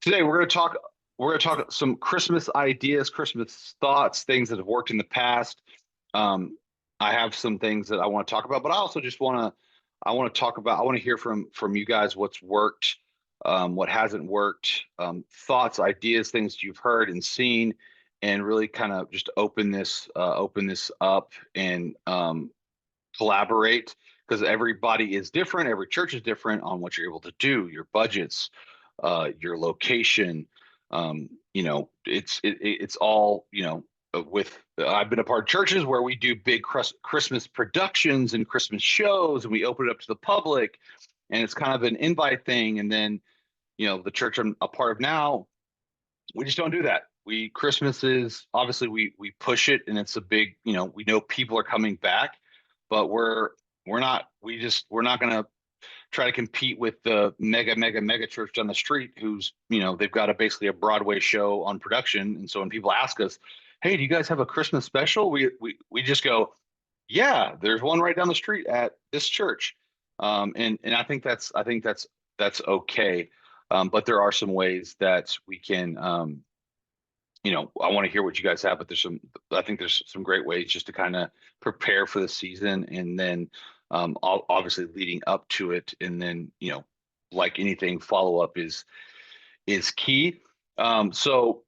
Today we're going to talk some Christmas ideas, Christmas thoughts, things that have worked in the past. Um, I have some things that I want to talk about, but I also just I want to hear from you guys what's worked, what hasn't worked, thoughts, ideas, things you've heard and seen, and really kind of just open this up and collaborate because everybody is different. Every church is different on what you're able to do, your budgets, your location. It's all with I've been a part of churches where we do big Christmas productions and Christmas shows, and we open it up to the public, and it's kind of an invite thing. And then the church I'm a part of now, we just don't do that. We Christmas is obviously we push it, and it's a big, we know people are coming back, but we're not going to try to compete with the mega church down the street who's, they've got basically a Broadway show on production. And so when people ask us, hey, do you guys have a Christmas special? We just go, yeah, there's one right down the street at this church. And I think that's okay. But there are some ways that we can, I want to hear what you guys have, but I think there's some great ways just to kind of prepare for the season, and then obviously leading up to it. And then, like anything, follow up is key. So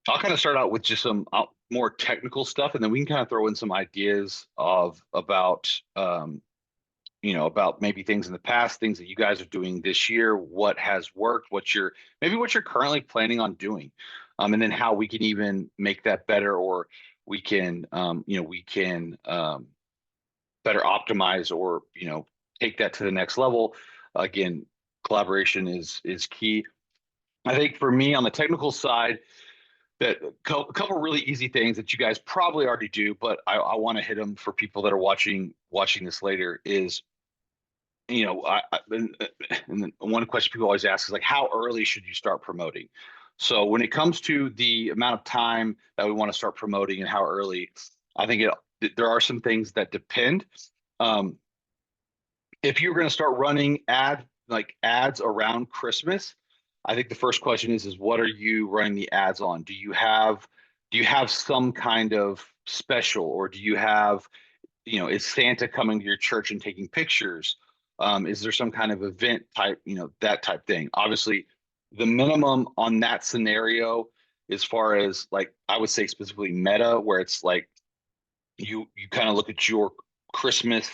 I'll kind of start out with just some more technical stuff, and then we can kind of throw in some ideas about maybe things in the past, things that you guys are doing this year, what has worked, what you're currently planning on doing, and then how we can even make that better, or we can better optimize, or take that to the next level. Again, collaboration is key. I think for me on the technical side, that a couple really easy things that you guys probably already do, but I want to hit them for people that are watching this later is, and then one question people always ask is like, how early should you start promoting? So when it comes to the amount of time that we want to start promoting and how early, I think there are some things that depend. Um, if you're going to start running ads around Christmas, I think the first question is what are you running the ads on? Do you have some kind of special, or do you have, is Santa coming to your church and taking pictures? Is there some kind of event type, that type thing? Obviously, the minimum on that scenario, as far as like I would say specifically meta, where it's like you kind of look at your Christmas,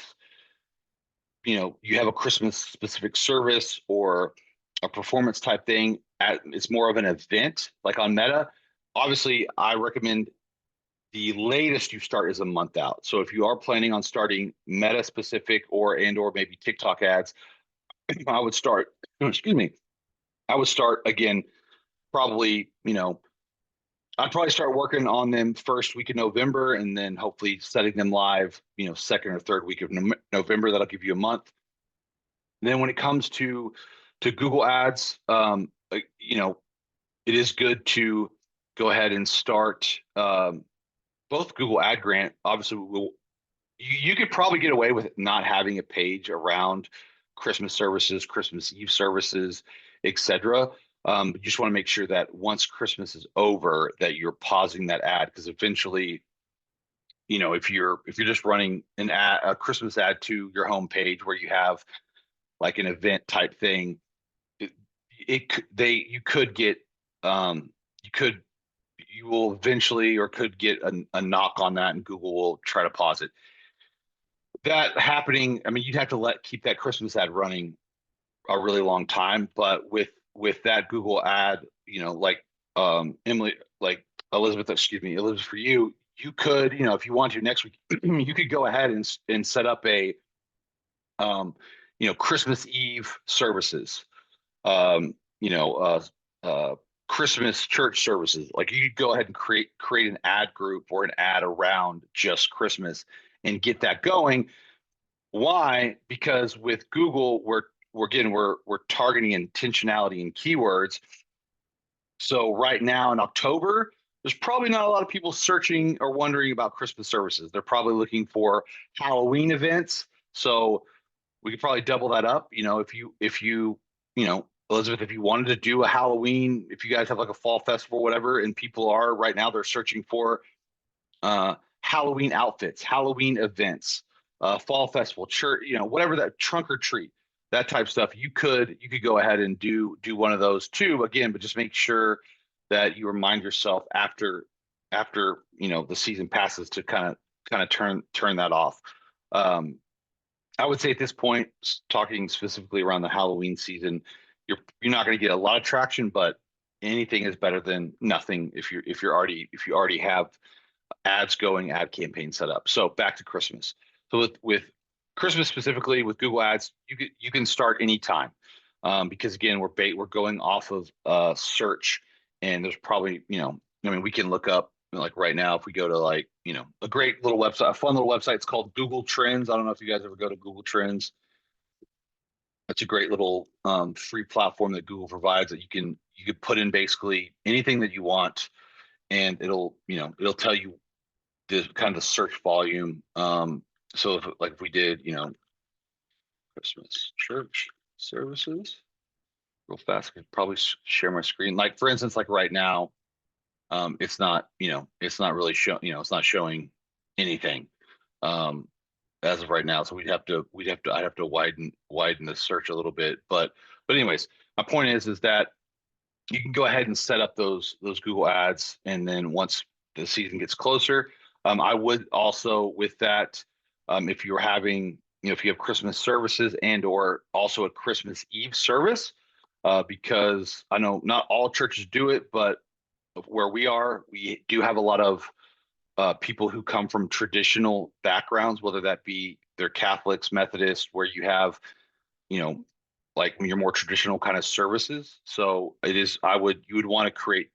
you have a Christmas specific service or a performance type thing. It's more of an event, like on Meta. Obviously, I recommend the latest you start is a month out. So if you are planning on starting Meta specific or maybe TikTok ads, I would start. Excuse me. I would start again, probably. I'd probably start working on them first week of November, and then hopefully setting them live, second or third week of November. That'll give you a month. And then when it comes to Google Ads, it is good to go ahead and start both Google Ad Grant. Obviously, you could probably get away with not having a page around Christmas services, Christmas Eve services, etc. But you just want to make sure that once Christmas is over, that you're pausing that ad, because eventually, if you're just running a Christmas ad to your homepage where you have like an event type thing, you could get you could you will eventually, or could get a knock on that, and Google will try to pause it. That happening, I mean, you'd have to keep that Christmas ad running a really long time. But with that Google ad, like Emily, like Elizabeth, excuse me, Elizabeth, for you could, if you want to next week, you could go ahead and set up a Christmas Eve services, um, you know, uh, Christmas church services. Like you could go ahead and create an ad group or an ad around just Christmas and get that going. Why? Because with Google, we're targeting intentionality and keywords. So right now in October, there's probably not a lot of people searching or wondering about Christmas services. They're probably looking for Halloween events. So we could probably double that up. If you Elizabeth, if you wanted to do a Halloween, if you guys have like a fall festival, whatever, and people are right now, they're searching for Halloween outfits, Halloween events, fall festival, church, whatever, that trunk or treat, that type of stuff. You could go ahead and do one of those too. Again, but just make sure that you remind yourself after the season passes to kind of turn that off. Um, I would say at this point, talking specifically around the Halloween season, you're not going to get a lot of traction, but anything is better than nothing if you already have ads going, ad campaign set up. So back to Christmas. So with Christmas specifically with Google Ads, you can start anytime, because again we're going off of search, and there's probably I mean we can look up like right now if we go to like a great little website, a fun little website. It's called Google Trends. I don't know if you guys ever go to Google Trends. It's a great little free platform that Google provides that you could put in basically anything that you want, and it'll tell you the kind of the search volume. So if we did, Christmas church services real fast, I could probably share my screen. Like for instance, like right now, it's not really it's not showing anything as of right now. So I'd have to widen the search a little bit. But anyways, my point is that you can go ahead and set up those Google ads, and then once the season gets closer, I would also with that, if you're having, if you have Christmas services and or also a Christmas Eve service, because I know not all churches do it, but where we are, we do have a lot of people who come from traditional backgrounds, whether that be they're Catholics, Methodists, where you have, you know, like your more traditional kind of services. So you would want to create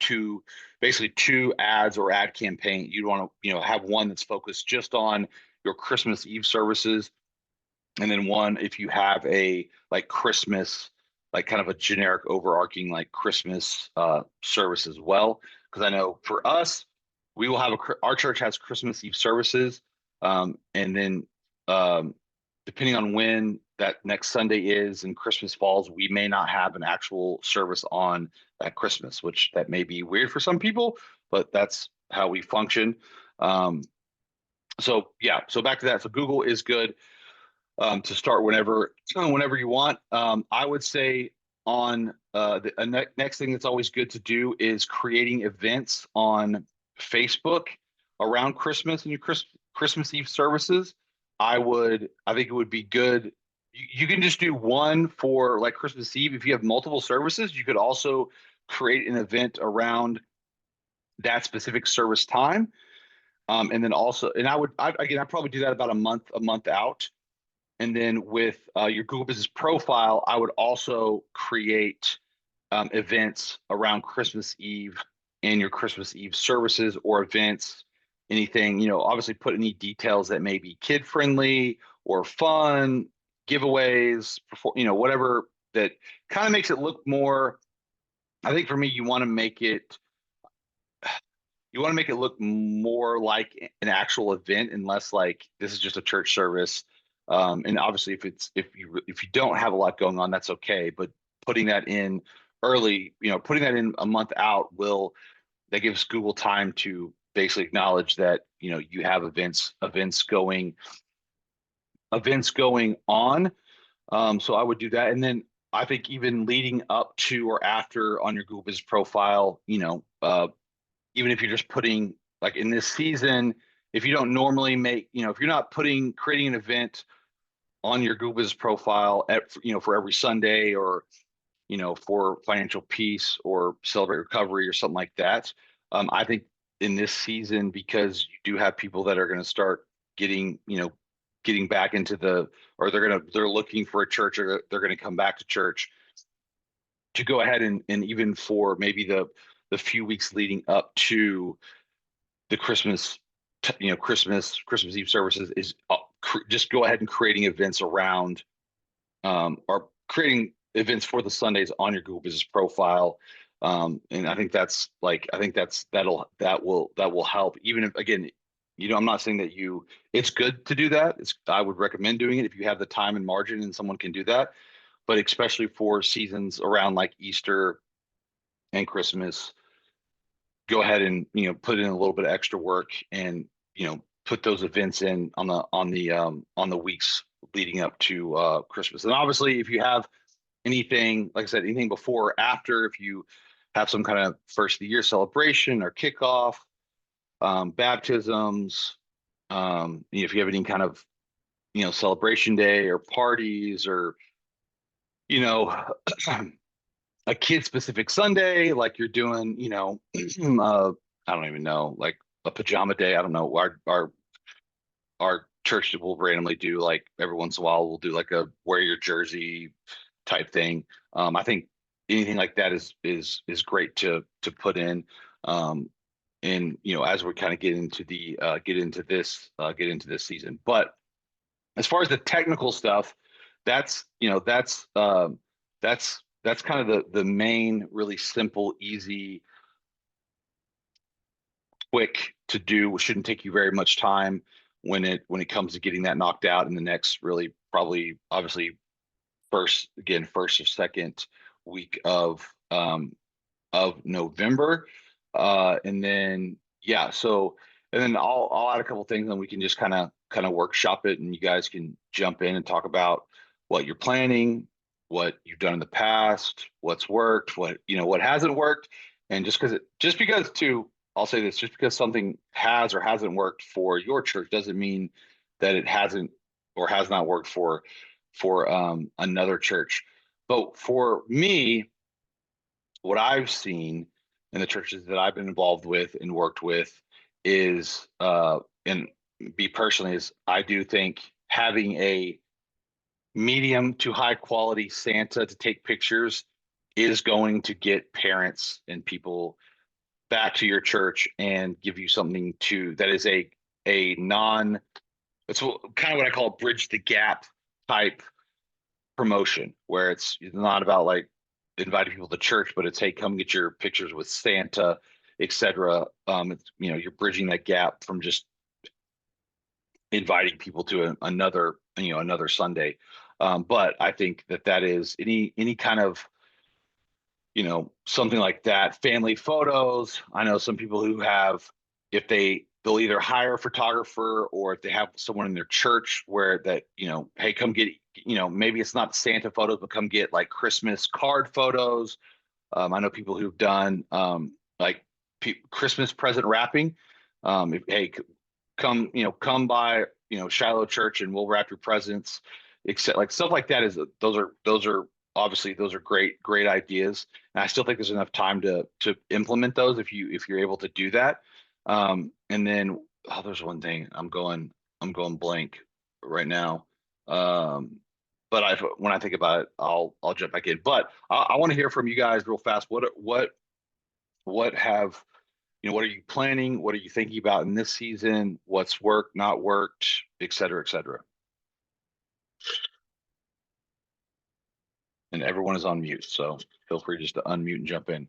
basically two ads or ad campaign. You'd want to, have one that's focused just on your Christmas Eve services, and then one if you have a like Christmas, like kind of a generic overarching like Christmas service as well. Because I know for us, we will have our church has Christmas Eve services, and then depending on when that next Sunday is and Christmas falls, we may not have an actual service on that Christmas, which that may be weird for some people, but that's how we function. Um, so yeah, so back to that. So Google is good to start whenever you want. I would say on the next thing that's always good to do is creating events on Facebook around Christmas and your Christmas Eve services. I think it would be good. You can just do one for like Christmas Eve. If you have multiple services, you could also create an event around that specific service time. And then also, and I'd probably do that about a month out. And then with your Google Business Profile, I would also create events around Christmas Eve and your Christmas Eve services or events, anything, obviously put any details that may be kid friendly or fun, giveaways, whatever that kind of makes it look more. I think for me, you want to make it look more like an actual event and less like this is just a church service. And obviously, if you don't have a lot going on, that's okay. But putting that in early, putting that in a month out that gives Google time to basically acknowledge that you have events going on. So I would do that, and then I think even leading up to or after on your Google Business Profile, even if you're just putting like in this season, if you don't normally if you're not creating an event on your Google Business Profile for every Sunday or for financial peace or celebrate recovery or something like that. I think in this season, because you do have people that are going to start getting back into or they're looking for a church, or they're going to come back to church, to go ahead and even for maybe the few weeks leading up to the Christmas Eve services is just go ahead and creating events around, or creating events for the Sundays on your Google Business Profile. And I think that will help. Even if, again, I'm not saying that it's good to do that. I would recommend doing it if you have the time and margin and someone can do that. but especially for seasons around like Easter and Christmas, go ahead and put in a little bit of extra work and put those events in on the weeks leading up to Christmas. And obviously, if you have anything, like I said, anything before or after, if you have some kind of first of the year celebration or kickoff, baptisms, if you have any kind of celebration day or parties or you know a kid specific Sunday, like you're doing, I don't even know, like a pajama day. I don't know. Our church will randomly do, like every once in a while we'll do like a wear your jersey type thing. I think anything like that is great to put in. And as we kind of get into this season. But as far as the technical stuff, that's that's kind of the main really simple, easy, quick to do. It shouldn't take you very much time when it comes to getting that knocked out in the next, really, probably, obviously, first or second week of November. And then and then I'll add a couple things and we can just kind of workshop it, and you guys can jump in and talk about what you're planning, what you've done in the past, what's worked, what hasn't worked. And I'll say this, just because something has or hasn't worked for your church doesn't mean that it hasn't or has not worked for another church. But for me, what I've seen in the churches that I've been involved with and worked with is, and me personally, is I do think having a medium to high quality Santa to take pictures is going to get parents and people back to your church and give you something that is it's kind of what I call bridge the gap type promotion, where it's not about like inviting people to church, but it's, hey, come get your pictures with Santa, etc. You're bridging that gap from just inviting people to another Sunday. But I think that is any kind of something like that. Family photos. I know some people who have, if they'll either hire a photographer, or if they have someone in their church where that, hey, come get, maybe it's not Santa photos, but come get like Christmas card photos. I know people who've done like Christmas present wrapping. Hey, come by, Shiloh Church and we'll wrap your presents, except like stuff like that. Those are obviously, those are great ideas. And I still think there's enough time to implement those if you're able to do that. And then, there's one thing I'm going blank right now. But when I think about it, I'll jump back in. But I want to hear from you guys real fast. What are you planning? What are you thinking about in this season? What's worked, not worked, et cetera, et cetera. And everyone is on mute, so feel free just to unmute and jump in.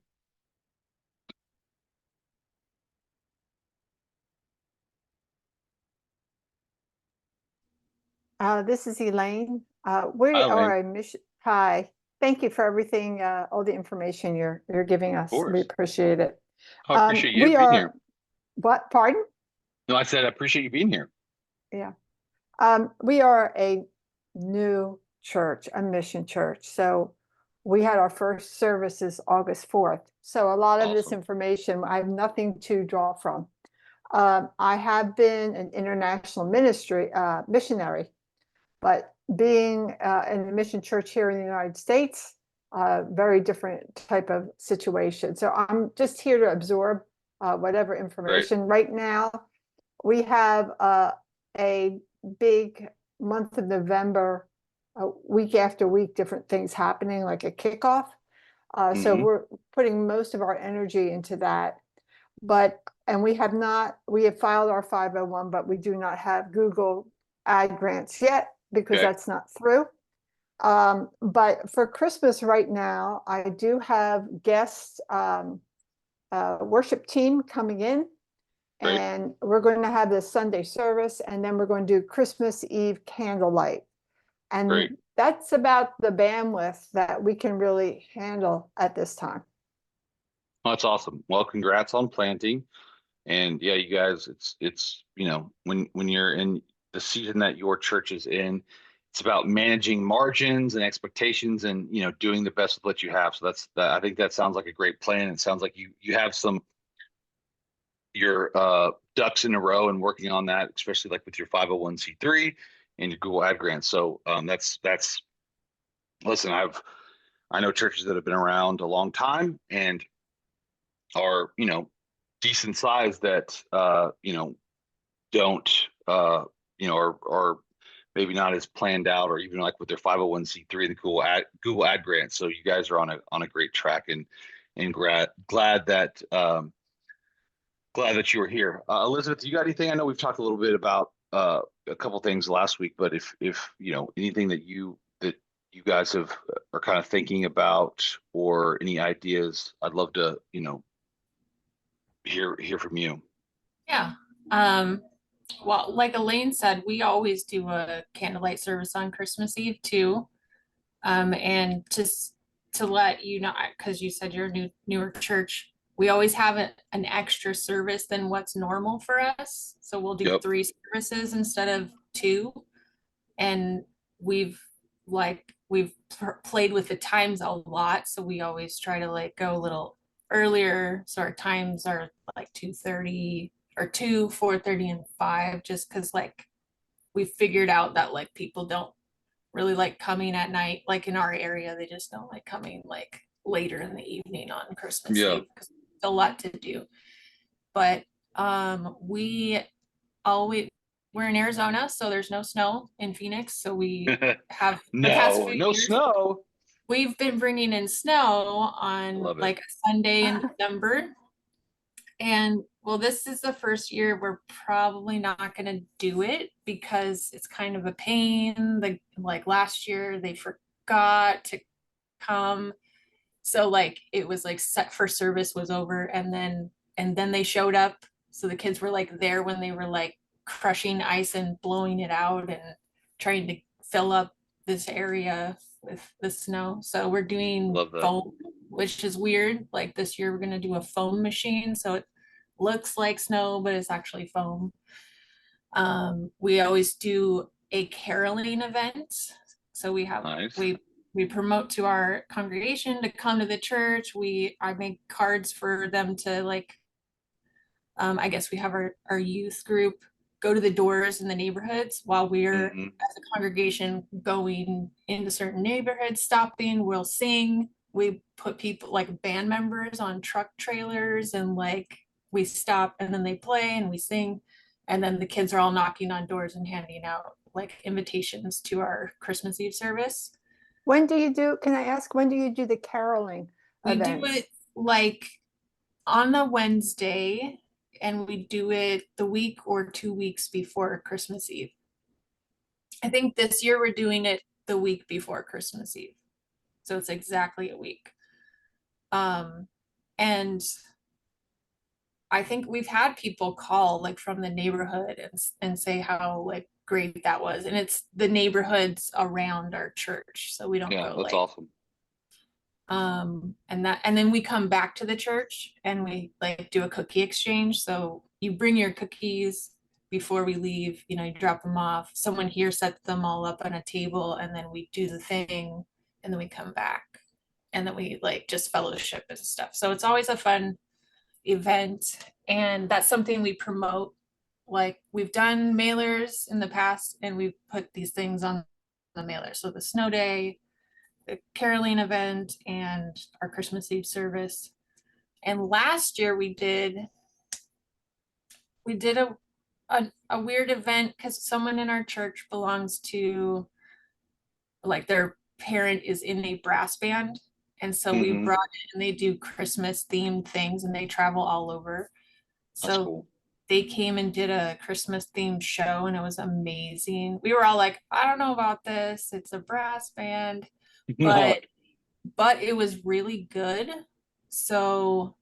This is Elaine. We Hi, are Elaine. a mission. Hi. Thank you for everything, all the information you're giving us. Of We course. appreciate it. I appreciate you We being are, here. what, pardon? No, I said I appreciate you being here. Yeah. We are a new church, a mission church. So we had our first services August 4th. So a lot of this Awesome. information, I have nothing to draw from. I have been an international missionary, but being in a mission church here in the United States, very different type of situation. So I'm just here to absorb whatever information. Right now, we have a big month of November, week after week, different things happening, like a kickoff. So we're putting most of our energy into that. And we have filed our 501, but we do not have Google ad grants yet, because that's not through. But for Christmas right now, I do have guests, worship team coming in, and we're going to have the Sunday service, and then we're going to do Christmas Eve candlelight. And that's about the bandwidth that we can really handle at this time. Well, that's awesome. Well, congrats on planting. And yeah, you guys, it's when you're in the season that your church is in, it's about managing margins and expectations and doing the best with what you have. So I think that sounds like a great plan. It sounds like you have your ducks in a row and working on that, especially like with your 501(c)(3) and your Google Ad grants. So that's listen, I know churches that have been around a long time and are decent size that don't are maybe not as planned out, or even like with their 501(c)(3), the Google Ad grants. So you guys are on a great track, and glad that you were here. Elizabeth, you got anything? I know we've talked a little bit about a couple things last week, but if anything that you guys are kind of thinking about, or any ideas, I'd love to hear from you. Yeah. Well, like Elaine said, we always do a candlelight service on Christmas Eve too. And just to let you know, because you said you're a newer church, we always have an extra service than what's normal for us. So we'll do Yep. 3 services instead of 2. And we've played with the times a lot. So we always try to like go a little earlier. So our times are like 2:30 or 2, 4:30 and 5, just because like we figured out that like people don't really like coming at night. Like in our area, they just don't like coming like later in the evening on Christmas Yeah. Eve because it's a lot to do. But we always we're in Arizona, so there's no snow in Phoenix. So we have the past few No years, snow. we've been bringing in snow on Love it. like a Sunday in December. And well, this is the first year we're probably not going to do it because it's kind of a pain. Like last year they forgot to come. So like it was like set for service was over, and then they showed up. So the kids were like there when they were like crushing ice and blowing it out and trying to fill up this area with the snow. So we're doing Love that. foam, which is weird. Like this year we're gonna do a foam machine, so it looks like snow, but it's actually foam. We always do a caroling event. So we have Nice. we promote to our congregation to come to the church. I make cards for them to like I guess we have our youth group go to the doors in the neighborhoods while we're Mhm. as a congregation going into certain neighborhoods, stopping, we'll sing. We put people like band members on truck trailers and like we stop and then they play and we sing. And then the kids are all knocking on doors and handing out like invitations to our Christmas Eve service. Can I ask, when do you do the caroling We events? do it like on a Wednesday, and we do it the week or 2 weeks before Christmas Eve. I think this year we're doing it the week before Christmas Eve. So it's exactly a week. And I think we've had people call like from the neighborhood and say how like great that was. And it's the neighborhoods around our church. So we don't Yeah, go that's like awesome. and then we come back to the church and we like do a cookie exchange. So you bring your cookies before we leave, you drop them off, someone here sets them all up on a table, and then we do the thing, and then we come back, and then we like just fellowship and stuff. So it's always a fun event, and that's something we promote. Like we've done mailers in the past and we've put these things on the mailer. So the snow day, the caroling event, and our Christmas Eve service. And last year we did a weird event because someone in our church belongs to like their parent is in a brass band. And so we Mhm. brought it and they do Christmas themed things and they travel all over. That's So cool. they came and did a Christmas themed show and it was amazing. We were all like, I don't know about this. It's a brass band, but it was really good. So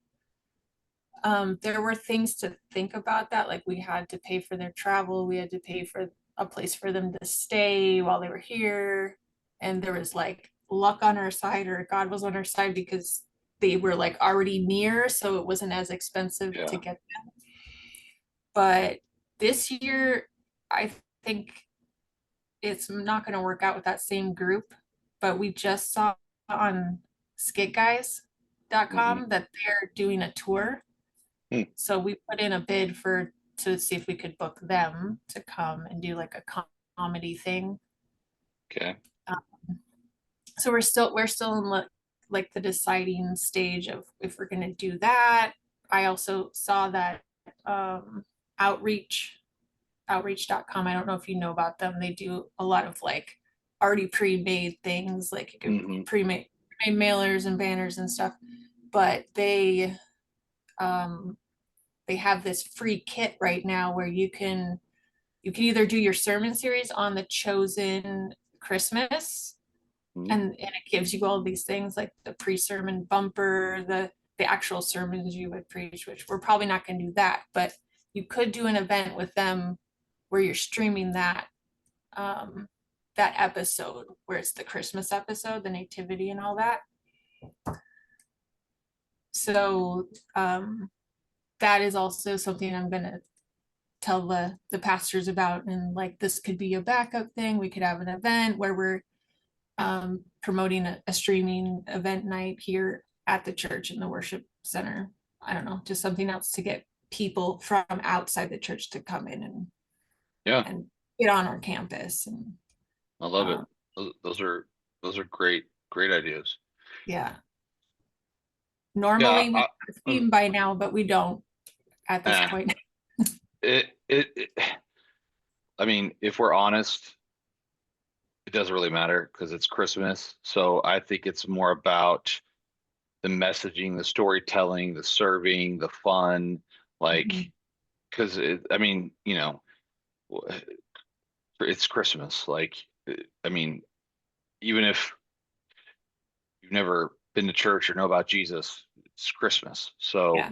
there were things to think about that. Like we had to pay for their travel. We had to pay for a place for them to stay while they were here. and there was like luck on our side, or God was on our side, because they were like already near, so it wasn't as expensive Yeah. to get them. But this year, I think it's not going to work out with that same group. But we just saw on skitguys.com that they're doing a tour. Hmm. So we put in a bid to see if we could book them to come and do like a comedy thing. Okay. So we're still in like the deciding stage of if we're going to do that. I also saw that outreach outreach.com. I don't know if you know about them. They do a lot of like already pre-made things, like you could pre-made mailers and banners and stuff. But they have this free kit right now where you can either do your sermon series on the chosen Christmas, and it gives you all these things like the pre-sermon bumper, the actual sermons you would preach, which we're probably not going to do that, but you could do an event with them where you're streaming that episode where it's the Christmas episode, the nativity and all that. So that is also something I'm going to tell the pastors about, and like this could be a backup thing. We could have an event where we're promoting a streaming event night here at the church in the worship center. I don't know, just something else to get people from outside the church to come in and get on our campus. And I love it. Those are great ideas. Yeah. Normally we have a I, theme by now, but we don't at this point. I mean, if we're honest, it doesn't really matter because it's Christmas. So I think it's more about the messaging, the storytelling, the serving, the fun, like, because I mean, you know, it's Christmas. Like, I mean, even if you've never been to church or know about Jesus, it's Christmas. So, Yeah.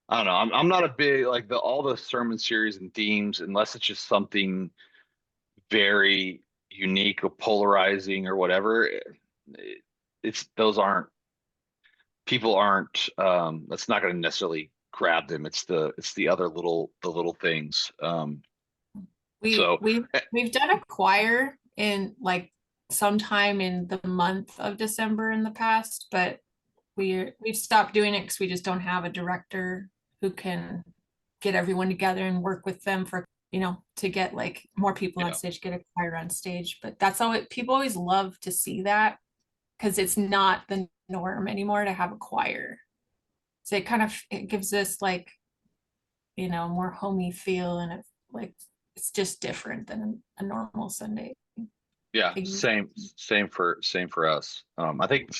I don't know. I'm not a big like all the sermon series and themes unless it's just something very unique or polarizing or whatever. It's those aren't people aren't that's not going to necessarily grab them. It's the other little things. So We've done a choir in like sometime in the month of December in the past, but we've stopped doing it because we just don't have a director who can get everyone together and work with them for, to get like more people on stage, get a choir on stage. But that's all people always love to see that, because it's not the norm anymore to have a choir. So it gives us like, more homey feel, and it's just different than a normal Sunday. yeah, same for us. I think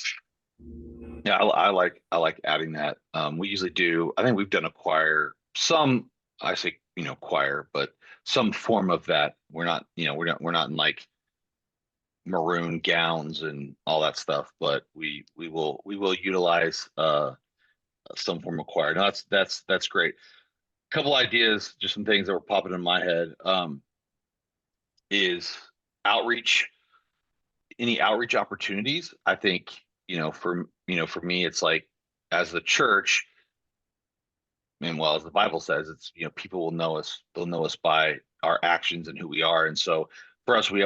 I like adding that. We usually do. I think we've done a choir, I say choir, but some form of that. We're not we're not in like maroon gowns and all that stuff, but we will utilize some form of choir. No, that's great. A couple ideas, just some things that were popping in my head. Is outreach, any outreach opportunities. I think, for me, it's like, as the church, and well, as the Bible says, it's, people will know us, they'll know us by our actions and who we are. And so for us, we'll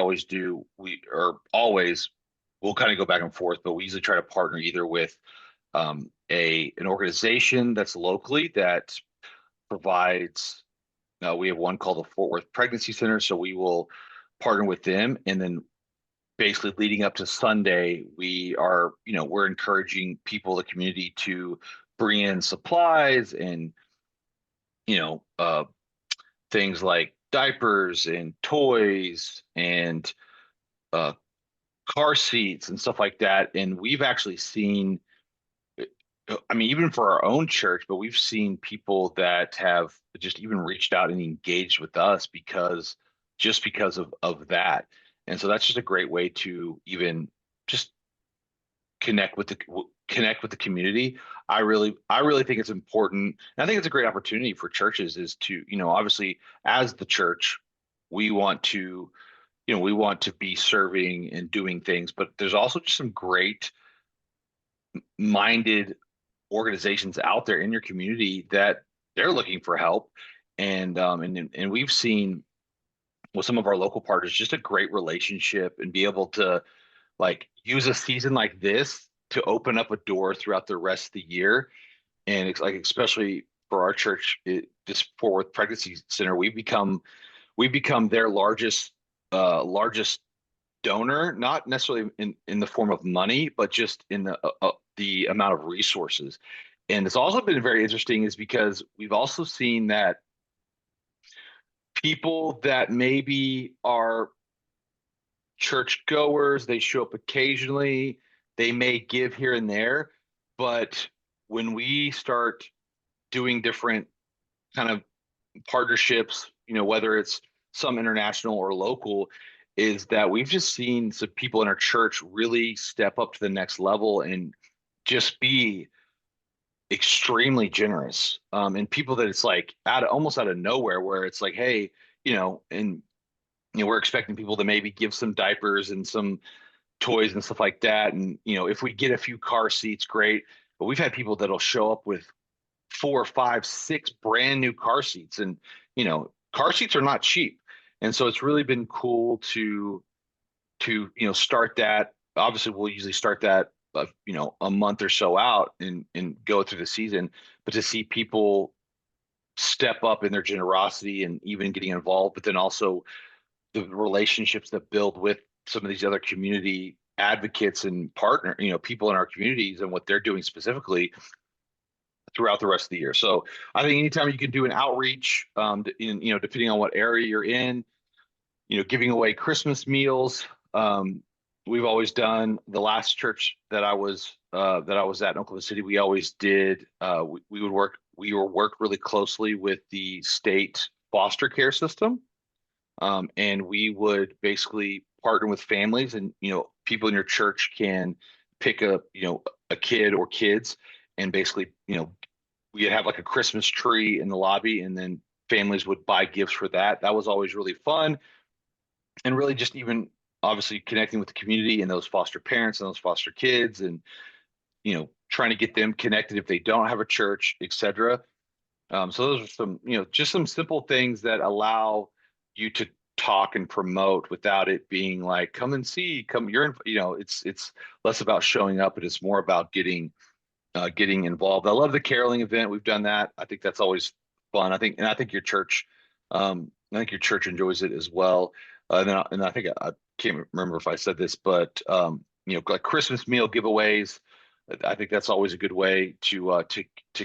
kind of go back and forth, but we usually try to partner either with an organization that's locally that provides. We have one called the Fort Worth Pregnancy Center, so we will partner with them, and then basically leading up to Sunday, we're encouraging people, the community, to bring in supplies and things like diapers and toys and car seats and stuff like that. And we've actually seen, I mean, even for our own church, but we've seen people that have just even reached out and engaged with us because of that. And so that's just a great way to even just connect with the community. I really think it's important. And I think it's a great opportunity for churches is to, obviously, as the church, we want to, we want to be serving and doing things, but there's also just some great minded organizations out there in your community that they're looking for help. And we've seen with some of our local partners just a great relationship and be able to like use a season like this to open up a door throughout the rest of the year. And it's like, especially for our church, this Fort Worth Pregnancy Center, we become their largest donor, not necessarily in the form of money, but just in the amount of resources. And it's also been very interesting is because we've also seen that people that maybe are church goers, they show up occasionally, they may give here and there, but when we start doing different kind of partnerships, whether it's some international or local, is that we've just seen some people in our church really step up to the next level and just be extremely generous. And people that it's like almost out of nowhere, where it's like, hey, and we're expecting people to maybe give some diapers and some toys and stuff like that. And if we get a few car seats, great. But we've had people that'll show up with 4, 5, 6 brand new car seats, and car seats are not cheap. And so it's really been cool to start that. Obviously, we'll usually start that a month or so out and go through the season, but to see people step up in their generosity and even getting involved, but then also the relationships that build with some of these other community advocates and partner, people in our communities and what they're doing specifically throughout the rest of the year. So I think anytime you can do an outreach, depending on what area you're in, giving away Christmas meals. We've always done. The last church that I was at in Oklahoma City, we always did. We would work really closely with the state foster care system, and we would basically partner with families, and people in your church can pick a kid or kids, and basically we'd have like a Christmas tree in the lobby, and then families would buy gifts for that. That was always really fun, and really just even obviously connecting with the community and those foster parents and those foster kids, and trying to get them connected if they don't have a church, etc. So those are some just some simple things that allow you to talk and promote without it being like come and see, come you're in, it's less about showing up, and it's more about getting involved. I love the caroling event. We've done that. I think that's always fun. I think your church enjoys it as well. And I think I can't remember if I said this, but like Christmas meal giveaways. I think that's always a good way to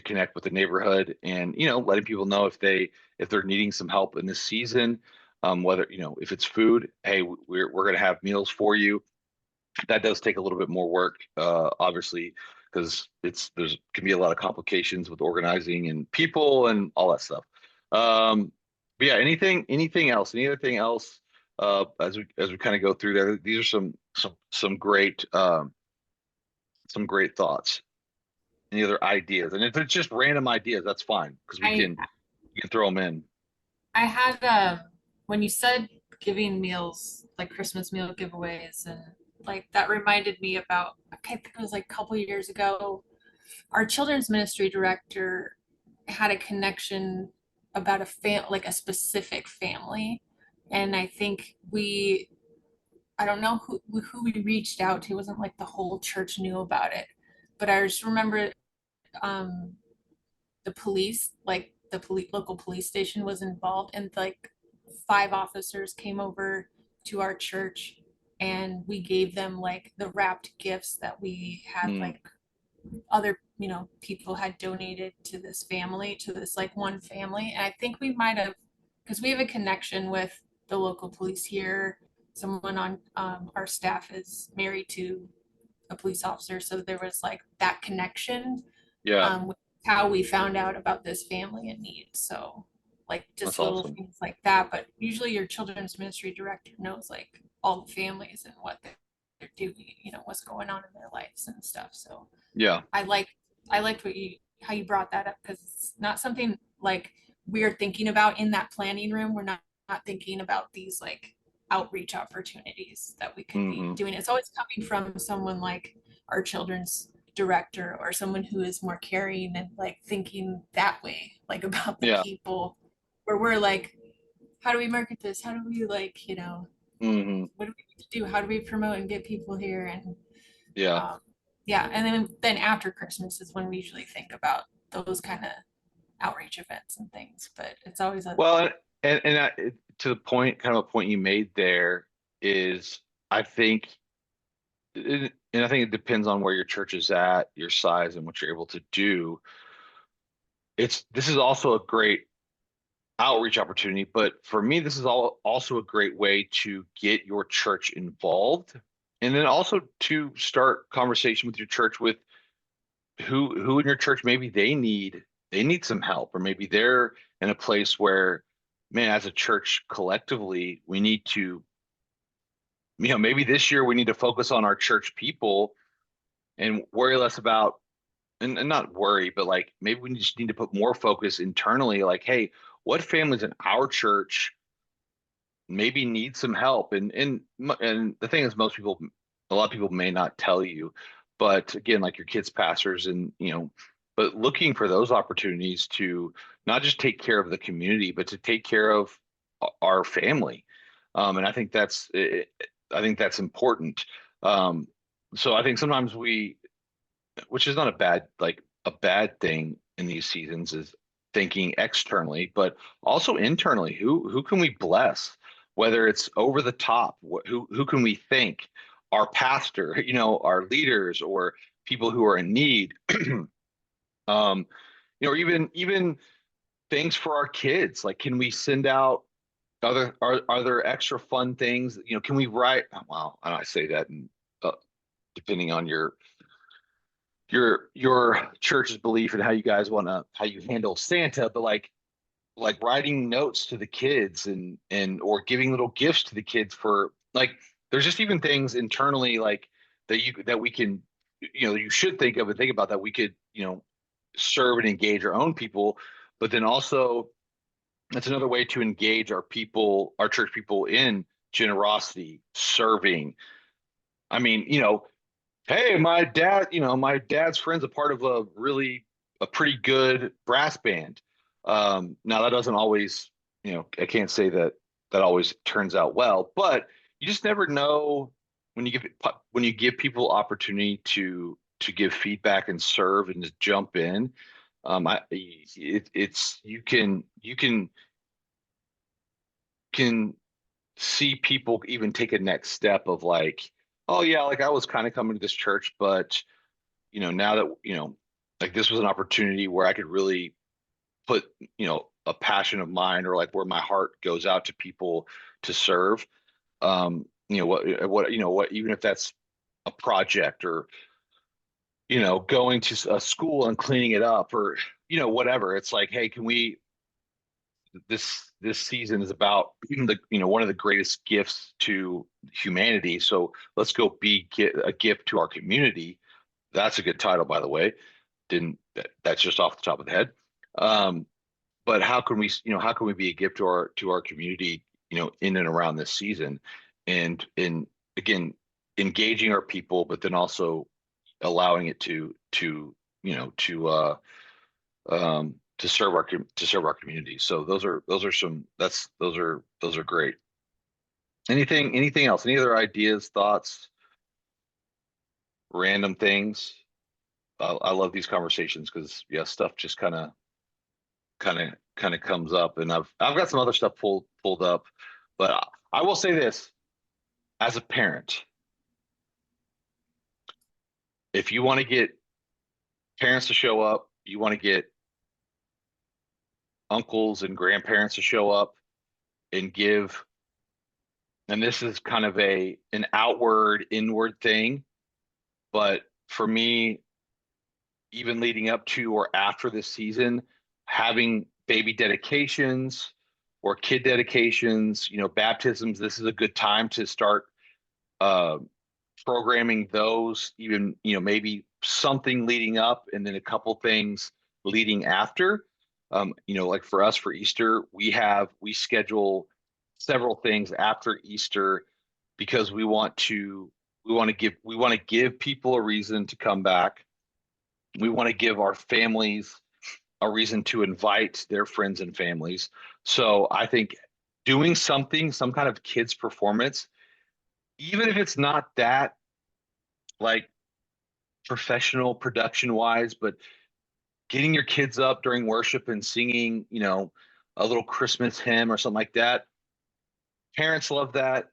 connect with the neighborhood, and letting people know if they're needing some help in this season, whether if it's food, hey, we're going to have meals for you. That does take a little bit more work, obviously, because can be a lot of complications with organizing and people and all that stuff. But yeah, anything else? Anything else? As we kind of go through there, these are some great thoughts. Any other ideas? And if it's just random ideas, that's fine, because we can throw them in. I had when you said giving meals, like Christmas meal giveaways, and like that reminded me about, I think it was like a couple years ago, our children's ministry director had a connection about like a specific family, and I think I don't know who we reached out to. It wasn't like the whole church knew about it, but I just remember the police, like the local police station was involved, and like 5 officers came over to our church, and we gave them like the wrapped gifts that we had like other people had donated to this like one family. And I think we might have, because we have a connection with the local police here. Someone on our staff is married to a police officer, so there was like that connection. Yeah, With how we found out about this family in need. So like just that's little awesome. things like that. But usually your children's ministry director knows like all the families and what they're doing, what's going on in their lives and stuff. So Yeah, I liked how you brought that up, because it's not something like we're thinking about in that planning room. We're not thinking about these like outreach opportunities that we could be Mm-hmm. doing. It's always coming from someone like our children's director or someone who is more caring and like thinking that way, like about the Yeah. people, where we're like, how do we market this? How do we like, Mm-hmm. what do we need to do? How do we promote and get people here? And Yeah. yeah, and then after Christmas is when we usually think about those kind of outreach events and things. But it's always a Well, to the point, kind of a point you made there is, I think, and I think it depends on where your church is at, your size, and what you're able to do. This is also a great outreach opportunity, but for me, this is also a great way to get your church involved, and then also to start conversation with your church with who in your church maybe they need some help, or maybe they're in a place where, man, as a church collectively, we need to, maybe this year we need to focus on our church people and worry less about, and not worry, but like maybe we just need to put more focus internally, like, hey, what families in our church maybe need some help? And the thing is, a lot of people may not tell you, but again, like your kids pastors, and but looking for those opportunities to not just take care of the community, but to take care of our family. And I think that's important. um so I think sometimes which is not a bad thing in these seasons, is thinking externally, but also internally. Who can we bless? Whether it's over the top, who can we thank? Our pastor, our leaders, or people who are in need. um, or even things for our kids. Like, can we send out are there extra fun things? Can we write? Well, I say that, and depending on your church's belief and how you handle Santa, but like writing notes to the kids, and or giving little gifts to the kids, for like, there's just even things internally, like that we can, you should think of and think about, that we could, serve and engage our own people. But then also, that's another way to engage our church people, in generosity, serving. I mean, hey, my dad's friend's a part of a pretty good brass band. Now that doesn't always, I can't say that always turns out well, but you just never know when you give people opportunity to give feedback and serve and just jump in. It's you can see people even take a next step of like, oh yeah, like I was kind of coming to this church, but now that, like, this was an opportunity where I could really put, a passion of mine, or like where my heart goes out to people to serve. Even if that's a project, or, going to a school and cleaning it up, or, whatever. It's like, hey, can we, this season is about one of the greatest gifts to humanity. So let's go get a gift to our community. That's a good title, by the way. That's just off the top of the head. But how can we be a gift to our community, in and around this season, and again, engaging our people, but then also allowing it to you know to serve our community. So those are great. Anything else? Any other ideas, thoughts, random things? I love these conversations, because yeah, stuff just kind of comes up, and I've got some other stuff pulled up, but I will say this: as a parent, if you want to get parents to show up, you want to get uncles and grandparents to show up and give. And this is kind of an outward, inward thing, but for me, even leading up to or after this season, having baby dedications or kid dedications, baptisms, this is a good time to start uh, programming those, even, maybe something leading up and then a couple things leading after. Like for us, for Easter, we schedule several things after Easter because we want to give people a reason to come back. We want to give our families a reason to invite their friends and families. So I think doing something, some kind of kids performance, even if it's not that like professional production wise, but getting your kids up during worship and singing, a little Christmas hymn or something like that. Parents love that.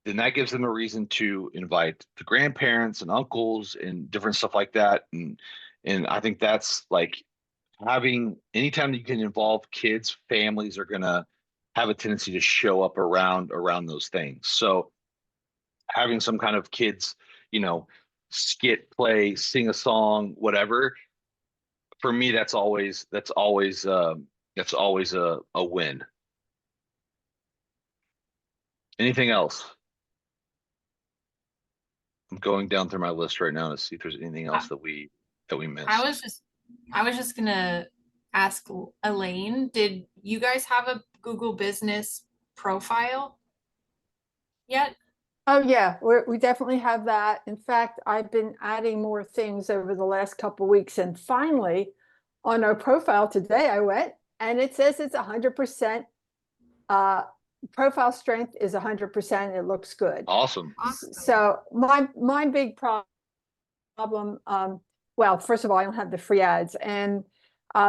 Then that gives them a reason to invite the grandparents and uncles and different stuff like that. And I think that's like having anytime you can involve kids, families are gonna have a tendency to show up around those things. So having some kind of kids, you know, skit, play, sing a song, whatever, for me, that's always a win. Anything else? I'm going down through my list right now to see if there's anything else that we missed. I was just gonna ask Elaine, did you guys have a Google Business profile yet? Oh yeah, we definitely have that. In fact, I've been adding more things over the last couple of weeks, and finally, on our profile today, I went and it says it's 100%. Profile strength is 100%. It looks good. Awesome. So my big problem, well, first of all, I don't have the free ads, and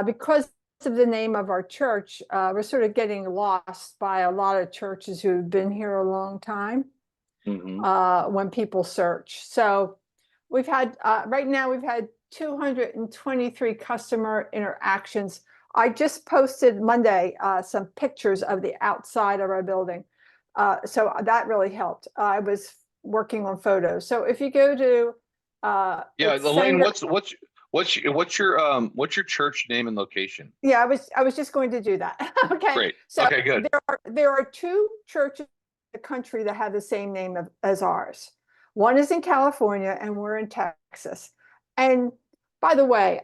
because of the name of our church, we're sort of getting lost by a lot of churches who've been here a long time. When people search. So we've had, right now we've had 223 customer interactions. I just posted Monday some pictures of the outside of our building. So that really helped. I was working on photos. So if you go to Elaine, what's your church name and location? Yeah, I was just going to do that. Okay. Great. So okay, good. There are two churches in the country that have the same name as ours. One is in California and we're in Texas. And by the way,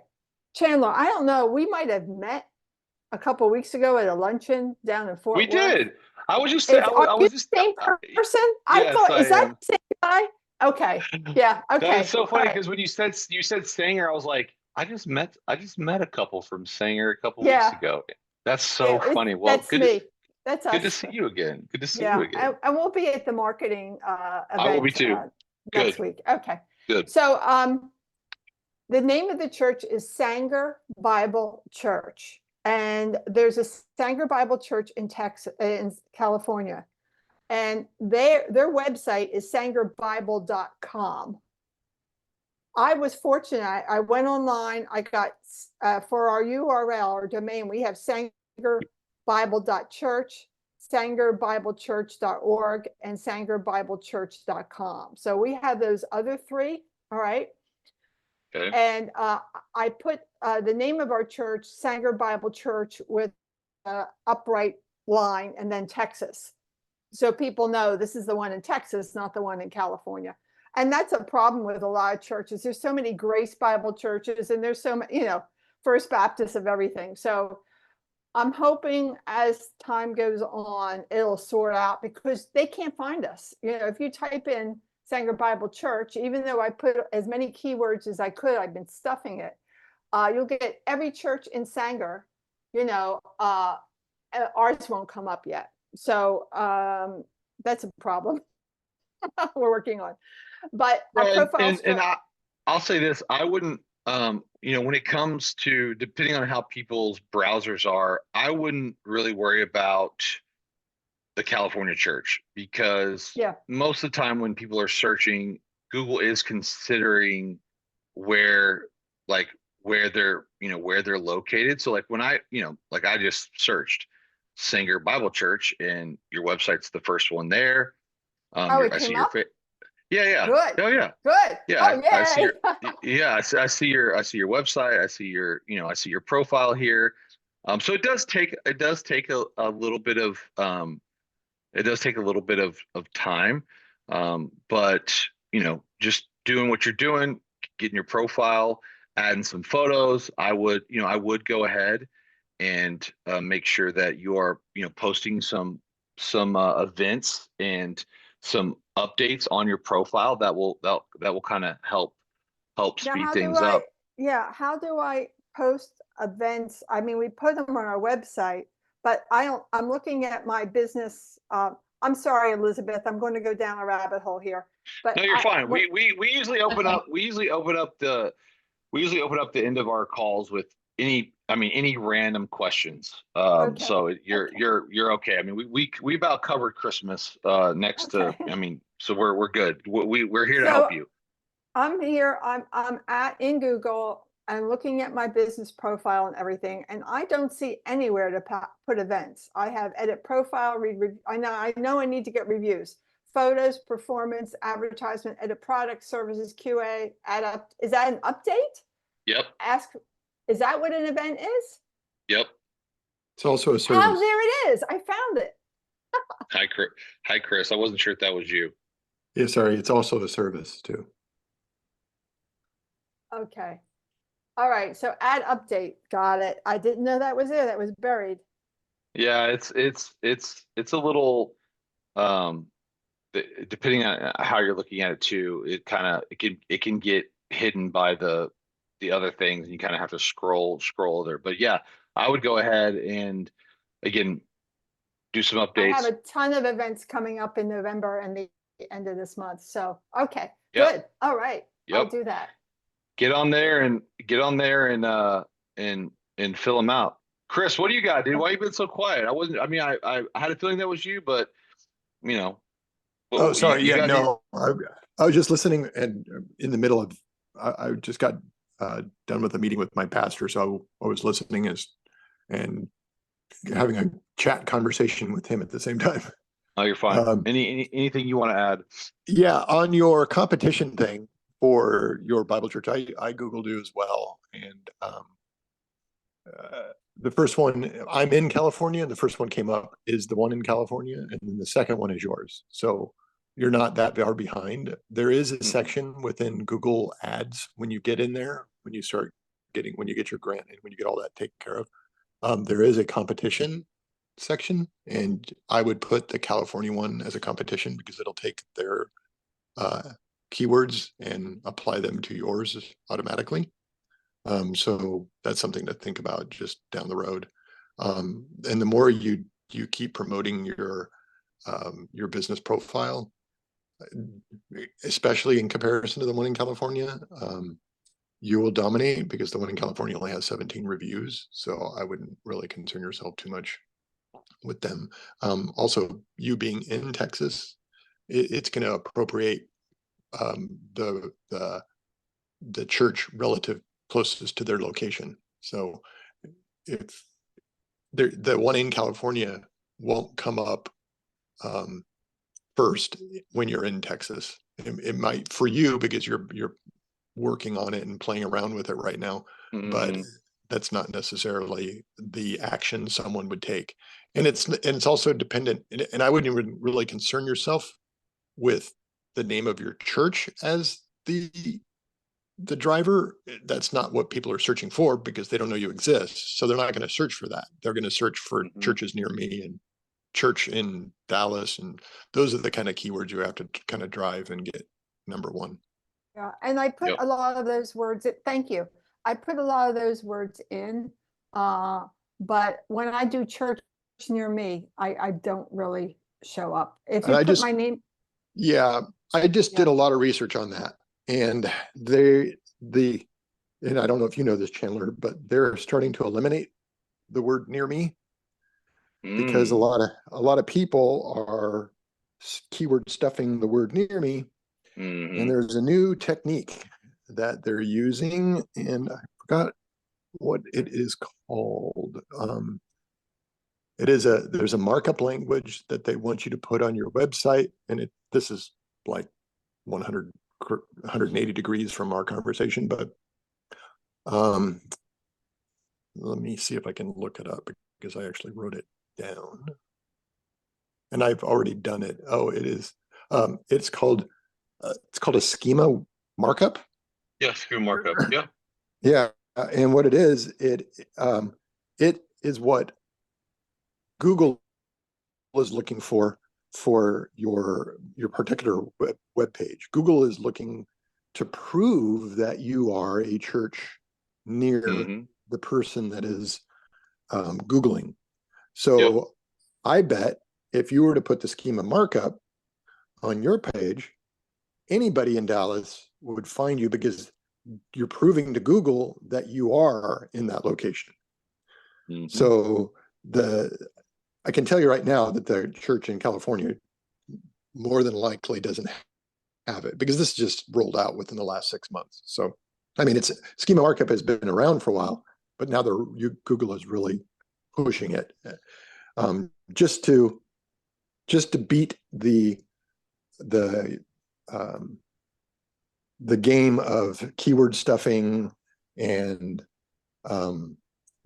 Chandler, I don't know, we might have met a couple of weeks ago at a luncheon down in Fort Worth. We did. I was just saying, are you the same person? I thought, is that the same guy? Okay. Yeah. Okay. That is so funny because when you said Sanger, I was like, I just met a couple from Sanger a couple weeks ago. That's so funny. Well, that's me. That's us. Good to see you again. Good to see you again. And we'll be at the marketing event. I will be too. Next week. Okay. Good. So the name of the church is Sanger Bible Church. And there's a Sanger Bible Church in California. And their website is sangerbible.com. I was fortunate. I went online. I got for our URL or domain, we have sangerbible.church, sangerbiblechurch.org, and sangerbiblechurch.com. So we have those other three. All right. Okay. And I put the name of our church, Sanger Bible Church, with an upright line and then Texas. So people know this is the one in Texas, not the one in California. And that's a problem with a lot of churches. There's so many Grace Bible churches and there's so many, First Baptist of everything. So I'm hoping as time goes on, it'll sort out because they can't find us. If you type in Sanger Bible Church, even though I put as many keywords as I could, I've been stuffing it. You'll get every church in Sanger, ours won't come up yet. So that's a problem we're working on. But I'll say this, I wouldn't, when it comes to depending on how people's browsers are, I wouldn't really worry about the California church because most of the time when people are searching, Google is considering where they're located. So like when I just searched Sanger Bible Church and your website's the first one there. It came up? Yeah. Good. Oh yeah. Good. Yeah. Oh, I see your website. I see your profile here. So it does take a little bit of time. But just doing what you're doing, getting your profile, adding some photos, I would go ahead and make sure that you are, posting some events and some updates on your profile that will kind of help Now, speed how things do I, up. yeah, how do I post events? I mean, we put them on our website, but I'm looking at my business. I'm sorry, Elizabeth, I'm going to go down a rabbit hole here, but No, you're fine. what, We usually open up the end of our calls with any random questions. okay, So okay, you're okay. I mean, we about covered Christmas next to, okay. I mean, so we're good. We're here to help So you. I'm here, I'm in Google and looking at my business profile and everything, and I don't see anywhere to put events. I have edit profile, I know I need to get reviews, photos, performance, advertisement, edit product, services, QA, add up. Is that an update? Yep. Ask, is that what an event is? Yep. It's also a How, service. there it is. I found it. Hi, Chris. Hi, Chris. I wasn't sure if that was you. Yeah, sorry, it's also a service too. Okay. All right. So add update. Got it. I didn't know that was there. That was buried. Yeah, it's a little depending on how you're looking at it too. It can get hidden by the other things, and you kind of have to scroll there. But yeah, I would go ahead and again do some I have updates. a ton of events coming up in November and the end of this month. So, okay, Yep. good. All right. I'll Yep. do that. Get on there and fill them out. Chris, what do you got, dude? Why you been so quiet? I had a feeling that was you, but you know, Oh, sorry. you Yeah, got no, I was just listening, and in the middle of, I just got done with a meeting with my pastor, so I was listening and having a chat conversation with him at the same time. Oh, you're fine. Um, Anything you want to add? Yeah, on your competition thing for your Bible church, I Googled you as well, and the first one, I'm in California, and the first one came up is the one in California, and then the second one is yours. So you're not that far behind. There is a section within Google Ads when you get in there, when you get your grant and when you get all that taken care of. There is a competition section, and I would put the California one as a competition because it'll take their keywords and apply them to yours automatically. So that's something to think about just down the road. And the more you keep promoting your business profile, especially in comparison to the one in California, you will dominate because the one in California only has 17 reviews. So I wouldn't really concern yourself too much with them. Also, you being in Texas, it's going to appropriate the church relative closest to their location. So if the one in California won't come up first when you're in Texas. It might for you because you're working on it and playing around with it right now, but that's not necessarily the action someone would take. And it's also dependent. And I wouldn't even really concern yourself with the name of your church as the driver. That's not what people are searching for because they don't know you exist. So they're not going to search for that. They're going to search for churches near me and church in Dallas. And those are the kind of keywords you have to kind of drive and get number one. Yeah. And I put Yep. a lot of those words, thank you. I put a lot of those words in, but when I do church near me, I don't really show up. If you put my name. Yeah, I just did a lot of research on that. And and I don't know if you know this, Chandler, but they're starting to eliminate the word near me because a lot of people are keyword stuffing the word near me. And there's a new technique that they're using, and I forgot what it is called. There's a markup language that they want you to put on your website, and this is like 180 degrees from our conversation, but let me see if I can look it up because I actually wrote it down, and I've already done it. Oh, it is. It's called a schema markup. Yeah, schema markup. Yeah. Yeah, and what it is what Google is looking for your particular web page. Google is looking to prove that you are a church near the person that is Googling. So I bet if you were to put the schema markup on your page, anybody in Dallas would find you because you're proving to Google that you are in that location. So I can tell you right now that the church in California more than likely doesn't have it because this just rolled out within the last 6 months. So, I mean, schema markup has been around for a while, but now Google is really pushing it just to beat the game of keyword stuffing and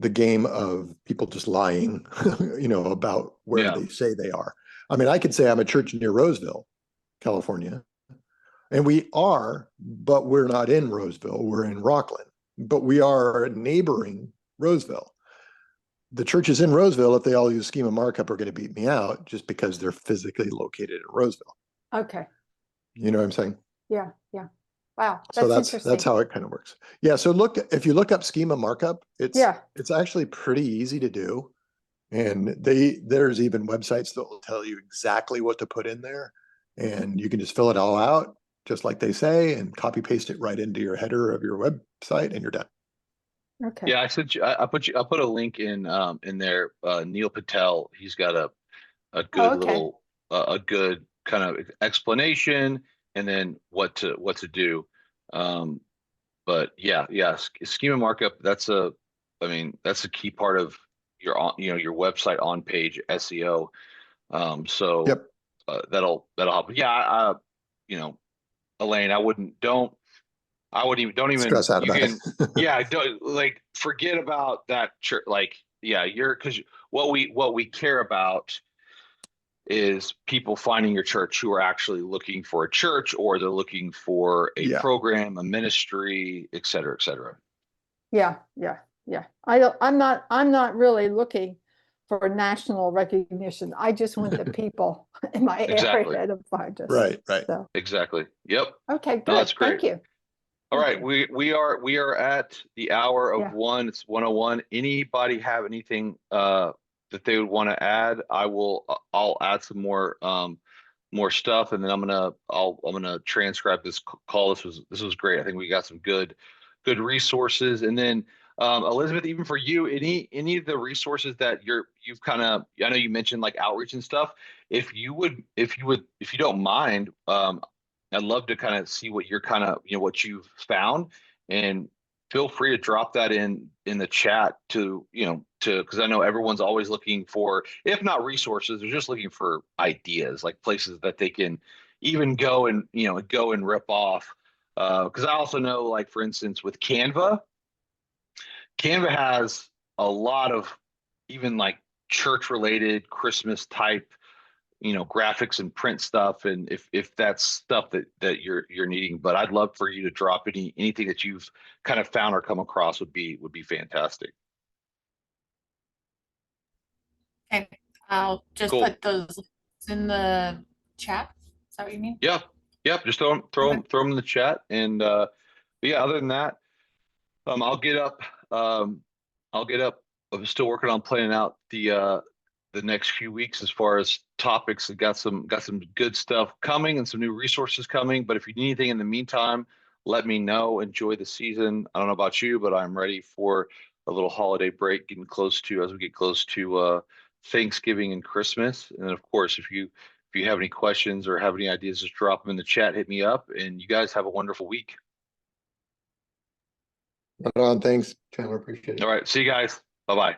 the game of people just lying, about where they say they are. I mean, I could say I'm a church near Roseville, California, and we are, but we're not in Roseville. We're in Rockland, but we are neighboring Roseville. The churches in Roseville, if they all use schema markup, are going to beat me out just because they're physically located in Roseville. Okay. You know what I'm saying? Yeah. Yeah. Wow. So Interesting. that's how it kind of works. Yeah. So if you look up schema markup, it's actually pretty easy to do. And there's even websites that will tell you exactly what to put in there. And you can just fill it all out, just like they say, and copy paste it right into your header of your website, and you're done. Okay. Yeah, I put a link in there. Neil Patel, he's got a good little a good kind of explanation and then what to do. But yeah, schema markup, that's a key part of your website on page SEO. So that'll help. Yeah, Elaine, don't even stress out about it. Yeah, don't forget about that church. Because what we care about is people finding your church who are actually looking for a church, or they're looking for a program, a ministry, et cetera, et cetera. Yeah. I'm not really looking for national recognition. I just want the people in my area to find us. Right. So. Exactly. Yep. Okay, good. No, that's great. Thank you. All right, we are at the hour of 1. It's 1:01. Anybody have anything that they would want to add? I'll add some more stuff, and then I'm gonna transcribe this call. This was great. I think we got some good resources. And then Elizabeth, even for you, any of the resources that you've kind of, I know you mentioned like outreach and stuff. If you don't mind, I'd love to kind of see what you're kind of, what you've found, and feel free to drop that in the chat because I know everyone's always looking for, if not resources, they're just looking for ideas, like places that they can even go and rip off. Because I also know, like, for instance, with Canva has a lot of even like church related Christmas type graphics and print stuff, and if that's stuff that you're needing. But I'd love for you to drop anything that you've kind of found or come across would be fantastic. Okay, I'll just put those in the chat. Is that what you mean? Yeah, just throw them in the chat. And but yeah, other than that, I'll get up. I'm still working on planning out the next few weeks as far as topics. Got some good stuff coming and some new resources coming. But if you need anything in the meantime, let me know. Enjoy the season. I don't know about you, but I'm ready for a little holiday break, as we get close to Thanksgiving and Christmas. And then, of course, if you have any questions or have any ideas, just drop them in the chat, hit me up, and you guys have a wonderful week. Right on. Thanks, Chandler. Appreciate it. All right. See you guys. Bye-bye.